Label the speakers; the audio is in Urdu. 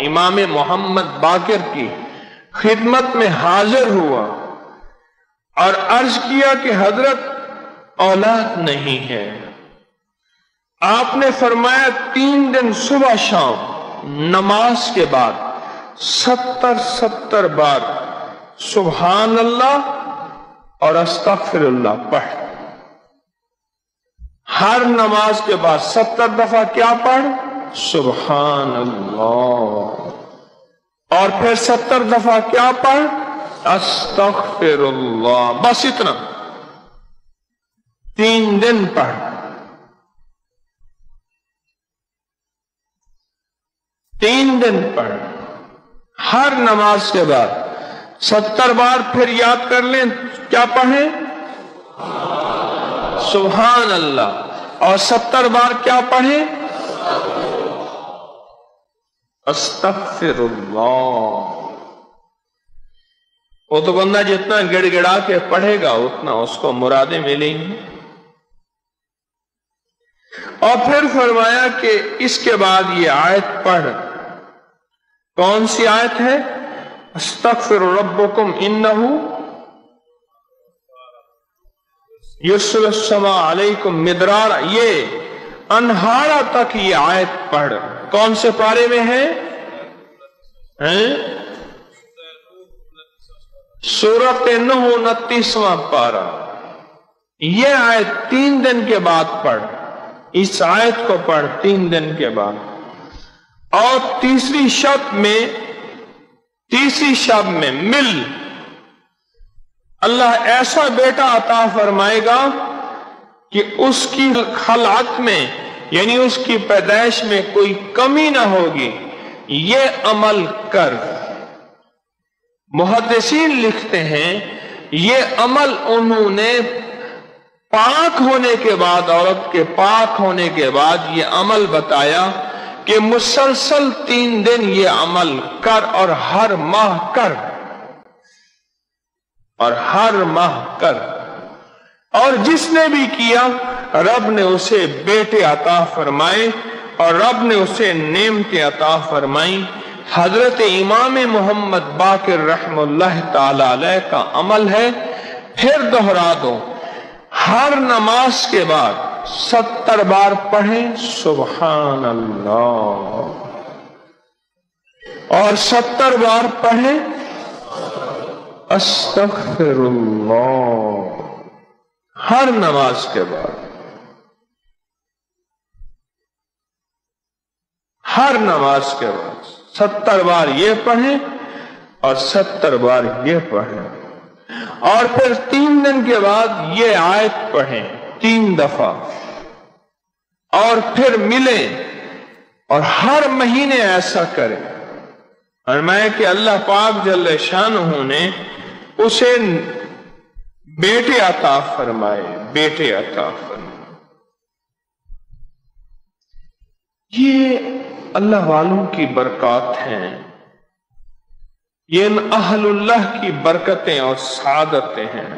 Speaker 1: امام محمد باقر کی خدمت میں حاضر ہوا اور عرض کیا کہ حضرت اولاد نہیں ہے. آپ نے فرمایا 3 دن صبح شام نماز کے بعد 70 بار سبحان اللہ اور استغفر اللہ پڑھ. ہر نماز کے بعد 70 دفعہ کیا پڑھ؟ سبحان اللہ. اور پھر 70 دفعہ کیا پڑھ؟ استغفر اللہ. بس اتنا 3 دن پڑھ. 3 دن پڑھ ہر نماز کے بعد 70 بار. پھر یاد کر لیں کیا پڑھیں؟ سبحان اللہ. اور 70 بار کیا پڑھیں؟ استغفر اللہ. وہ تو بندہ جتنا گڑ گڑا کے پڑھے گا اتنا اس کو مرادیں ملیں گی. اور پھر فرمایا کہ اس کے بعد یہ آیت پڑھ. کون سی آیت ہے؟ استغفر ربکم انہو یرسل السماء علیکم مدرارا. یہ انہارا تک یہ آیت پڑھ. کون سے پارے میں ہے؟ سورۃ نوح 29واں پارہ. یہ آیت 3 دن کے بعد پڑھ. اس آیت کو پڑھ 3 دن کے بعد. اور تیسری شب میں مل اللہ ایسا بیٹا عطا فرمائے گا کہ اس کی خلعت میں یعنی اس کی پیدائش میں کوئی کمی نہ ہوگی. یہ عمل کر. محدثین لکھتے ہیں یہ عمل انہوں نے پاک ہونے کے بعد عورت کے پاک ہونے کے بعد یہ عمل بتایا کہ مسلسل 3 دن یہ عمل کر اور ہر ماہ کر. اور ہر ماہ کر. اور جس نے بھی کیا رب نے اسے بیٹے عطا فرمائے اور رب نے اسے نعمتیں عطا فرمائیں. حضرت امام محمد باقر رحم اللہ تعالی علیہ کا عمل ہے. پھر دہرا دو ہر نماز کے بعد 70 بار پڑھیں سبحان اللہ اور 70 بار پڑھیں استغفر اللہ. ہر نماز کے بعد ہر نماز کے بعد 70 بار یہ پڑھیں اور 70 بار یہ پڑھیں. اور پھر 3 دن کے بعد یہ آیت پڑھیں 3 دفعہ. اور پھر ملیں اور ہر مہینے ایسا کریں. اور میں کہ اللہ پاک جل شانہ نے اسے بیٹے عطا فرمائے. بیٹے عطا فرمائے. یہ اللہ والوں کی برکات ہیں. یہ اہل اللہ کی برکتیں اور سعادتیں ہیں.